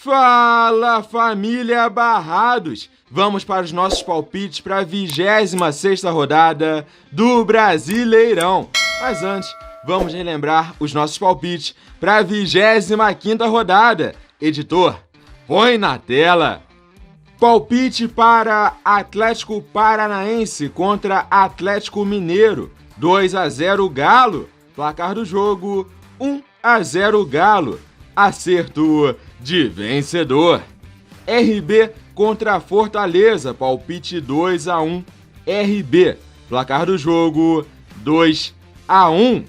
Fala, família Barrados! Vamos para os nossos palpites para a 26ª rodada do Brasileirão. Mas antes, vamos relembrar os nossos palpites para a 25ª rodada. Editor, põe na tela. Palpite para Atlético Paranaense contra Atlético Mineiro. 2-0 Galo. Placar do jogo, 1-0 Galo. Acerto de vencedor. RB contra Fortaleza. Palpite 2-1 RB. Placar do jogo, 2-1.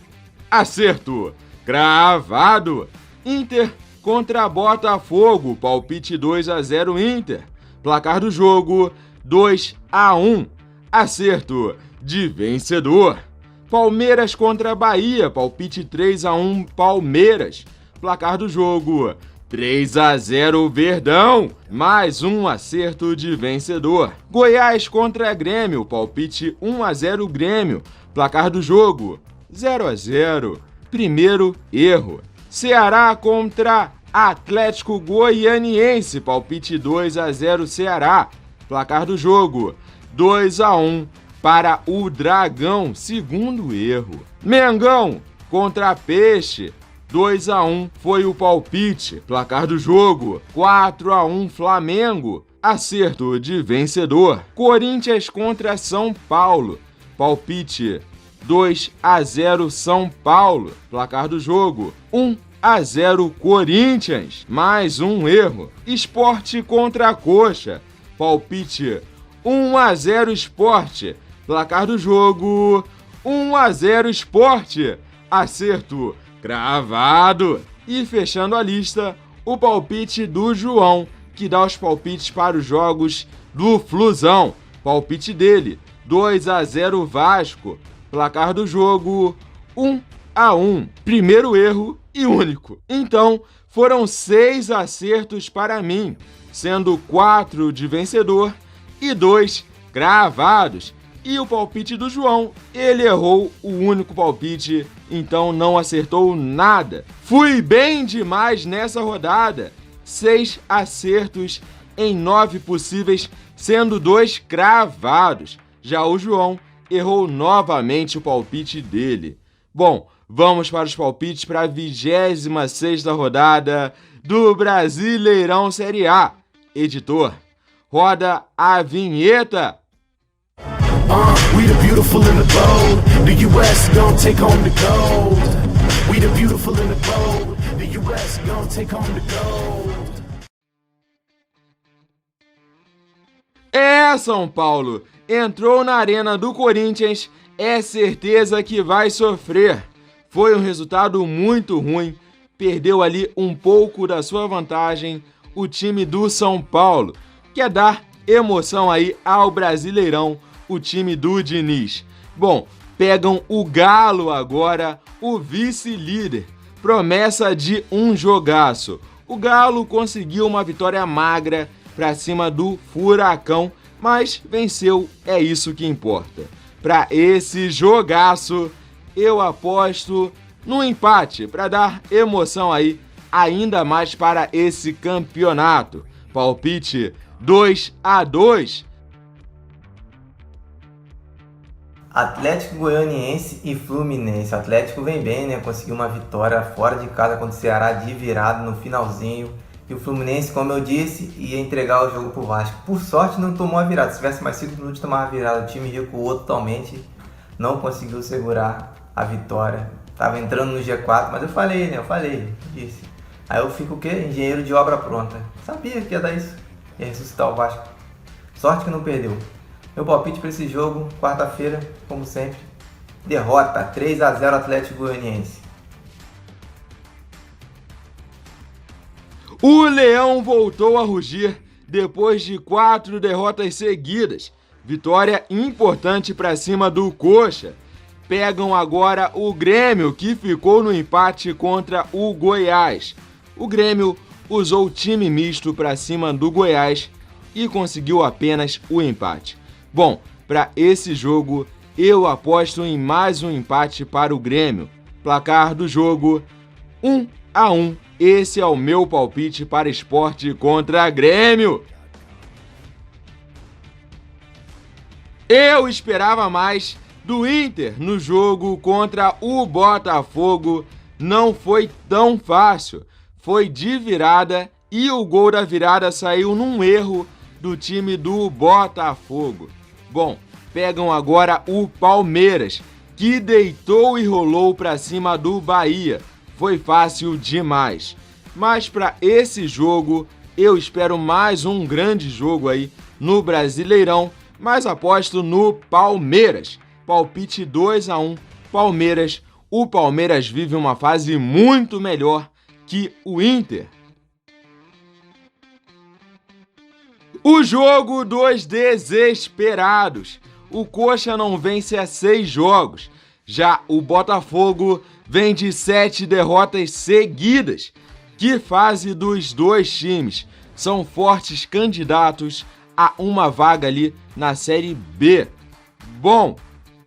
Acerto cravado. Inter contra Botafogo. Palpite 2-0 Inter. Placar do jogo, 2-1. Acerto de vencedor. Palmeiras contra Bahia. Palpite 3-1 Palmeiras. Placar do jogo, 3-0 Verdão. Mais um acerto de vencedor. Goiás contra Grêmio. Palpite 1-0 Grêmio. Placar do jogo, 0-0. Primeiro erro. Ceará contra Atlético Goianiense. Palpite 2-0 Ceará. Placar do jogo, 2-1 para o Dragão. Segundo erro. Mengão contra Peixe. 2-1 foi o palpite. Placar do jogo, 4-1 Flamengo. Acerto de vencedor. Corinthians contra São Paulo. Palpite 2-0 São Paulo. Placar do jogo, 1-0 Corinthians. Mais um erro. Sport contra Coxa. Palpite 1-0 Sport. Placar do jogo, 1-0 Sport. Acerto cravado. E fechando a lista, o palpite do João, que dá os palpites para os jogos do Flusão. Palpite dele, 2-0 Vasco. Placar do jogo, 1-1. Primeiro erro e único. Então, foram 6 acertos para mim, sendo 4 de vencedor e 2 cravados. E o palpite do João, ele errou o único palpite, então não acertou nada. Fui bem demais nessa rodada. 6 acertos em 9 possíveis, sendo 2 cravados. Já o João errou novamente o palpite dele. Bom, vamos para os palpites para a 26ª rodada do Brasileirão Série A. Editor, roda a vinheta. We the beautiful in the bold. The US gon' take home the gold. We the beautiful in the bold. The US gon' take home the gold. São Paulo entrou na arena do Corinthians, é certeza que vai sofrer. Foi um resultado muito ruim, perdeu ali um pouco da sua vantagem o time do São Paulo. Quer dar emoção aí ao Brasileirão, o time do Diniz. Bom, pegam o Galo agora, o vice-líder. Promessa de um jogaço. O Galo conseguiu uma vitória magra para cima do Furacão, mas venceu, é isso que importa. Para esse jogaço, eu aposto no empate, para dar emoção aí ainda mais para esse campeonato. Palpite 2-2. Atlético Goianiense e Fluminense. O Atlético vem bem, né? Conseguiu uma vitória fora de casa contra o Ceará de virada no finalzinho. E o Fluminense, como eu disse, ia entregar o jogo pro Vasco. Por sorte não tomou a virada. Se tivesse mais 5 minutos de tomar a virada, o time recuou totalmente. Não conseguiu segurar a vitória. Tava entrando no G4, mas eu falei, né? Disse. Aí eu fico o quê? Engenheiro de obra pronta. Sabia que ia dar isso. Ia ressuscitar o Vasco. Sorte que não perdeu. Meu palpite para esse jogo, quarta-feira, como sempre, derrota 3-0 Atlético Goianiense. O Leão voltou a rugir depois de 4 derrotas seguidas. Vitória importante para cima do Coxa. Pegam agora o Grêmio, que ficou no empate contra o Goiás. O Grêmio usou time misto para cima do Goiás e conseguiu apenas o empate. Bom, para esse jogo, eu aposto em mais um empate para o Grêmio. Placar do jogo, 1-1 Esse é o meu palpite para Sport contra Grêmio. Eu esperava mais do Inter no jogo contra o Botafogo. Não foi tão fácil. Foi de virada e o gol da virada saiu num erro do time do Botafogo. Bom, pegam agora o Palmeiras, que deitou e rolou para cima do Bahia. Foi fácil demais. Mas para esse jogo, eu espero mais um grande jogo aí no Brasileirão, mas aposto no Palmeiras. Palpite 2-1, Palmeiras. O Palmeiras vive uma fase muito melhor que o Inter. O jogo dos desesperados. O Coxa não vence há 6 jogos. Já o Botafogo vem de 7 derrotas seguidas. Que fase dos dois times. São fortes candidatos a uma vaga ali na Série B. Bom,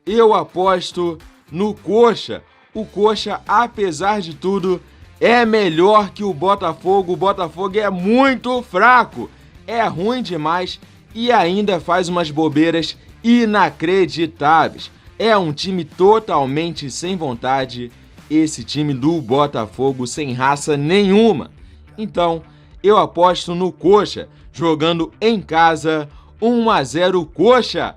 eu aposto no Coxa. O Coxa, apesar de tudo, é melhor que o Botafogo. O Botafogo é muito fraco. É ruim demais e ainda faz umas bobeiras inacreditáveis. É um time totalmente sem vontade, esse time do Botafogo, sem raça nenhuma. Então, eu aposto no Coxa, jogando em casa, 1-0 Coxa.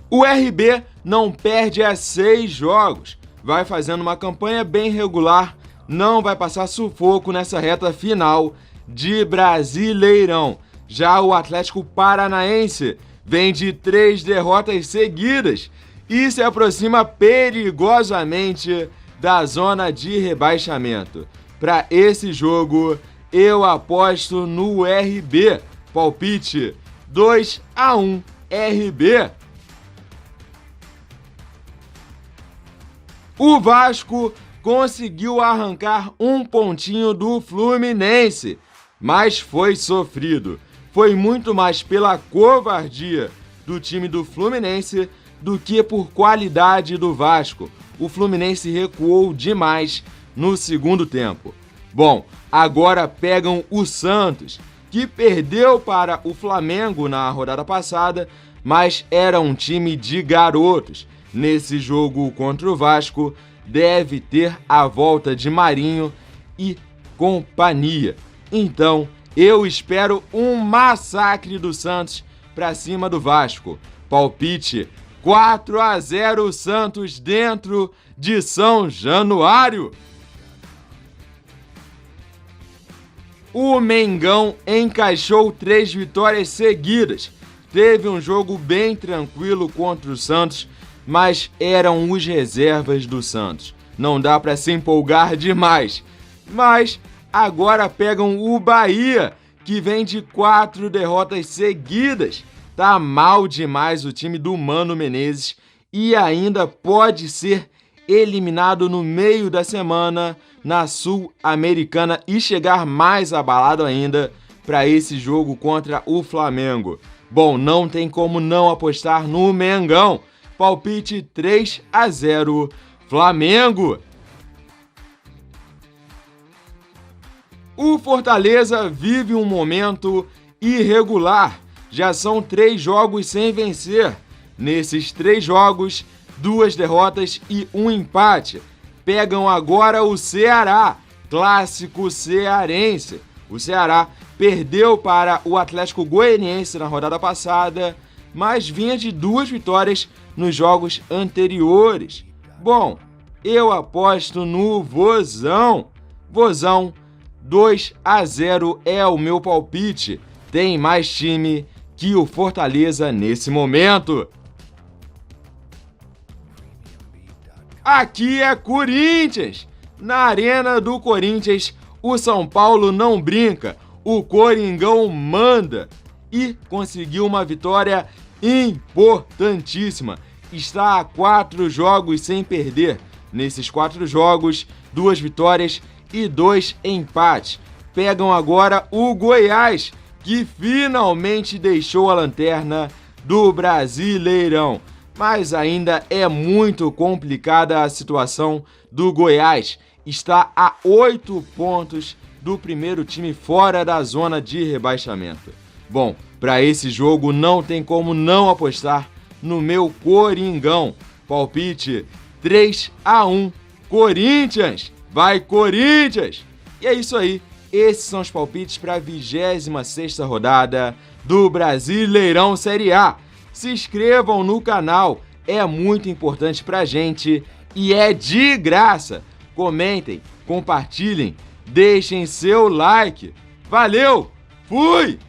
O RB não perde há 6 jogos, vai fazendo uma campanha bem regular, não vai passar sufoco nessa reta final de Brasileirão. Já o Atlético Paranaense vem de 3 derrotas seguidas e se aproxima perigosamente da zona de rebaixamento. Para esse jogo, eu aposto no RB. Palpite 2-1 RB. O Vasco conseguiu arrancar um pontinho do Fluminense, mas foi sofrido. Foi muito mais pela covardia do time do Fluminense do que por qualidade do Vasco. O Fluminense recuou demais no segundo tempo. Bom, agora pegam o Santos, que perdeu para o Flamengo na rodada passada, mas era um time de garotos. Nesse jogo contra o Vasco, deve ter a volta de Marinho e companhia. Então, eu espero um massacre do Santos para cima do Vasco. Palpite 4-0 Santos dentro de São Januário. O Mengão encaixou 3 vitórias seguidas. Teve um jogo bem tranquilo contra o Santos, mas eram os reservas do Santos. Não dá para se empolgar demais. Mas agora pegam o Bahia, que vem de 4 derrotas seguidas. Tá mal demais o time do Mano Menezes e ainda pode ser eliminado no meio da semana na Sul-Americana e chegar mais abalado ainda para esse jogo contra o Flamengo. Bom, não tem como não apostar no Mengão. Palpite 3-0 Flamengo. O Fortaleza vive um momento irregular. Já são 3 jogos sem vencer. Nesses 3 jogos, 2 derrotas e 1 empate. Pegam agora o Ceará, clássico cearense. O Ceará perdeu para o Atlético Goianiense na rodada passada, mas vinha de 2 vitórias nos jogos anteriores. Bom, eu aposto no Vozão. Vozão 2-0 é o meu palpite. Tem mais time que o Fortaleza nesse momento. Aqui é Corinthians. Na Arena do Corinthians, o São Paulo não brinca. O Coringão manda e conseguiu uma vitória importantíssima. Está a 4 jogos sem perder. Nesses 4 jogos, 2 vitórias e 2 empates. Pegam agora o Goiás, que finalmente deixou a lanterna do Brasileirão. mas ainda é muito complicada a situação do Goiás. Está a 8 pontos do primeiro time fora da zona de rebaixamento. Bom, para esse jogo não tem como não apostar no meu Coringão. Palpite 3-1 Corinthians. Vai, Corinthians! E é isso aí. Esses são os palpites para a 26ª rodada do Brasileirão Série A. Se inscrevam no canal, é muito importante pra gente e é de graça. Comentem, compartilhem, deixem seu like. Valeu, fui!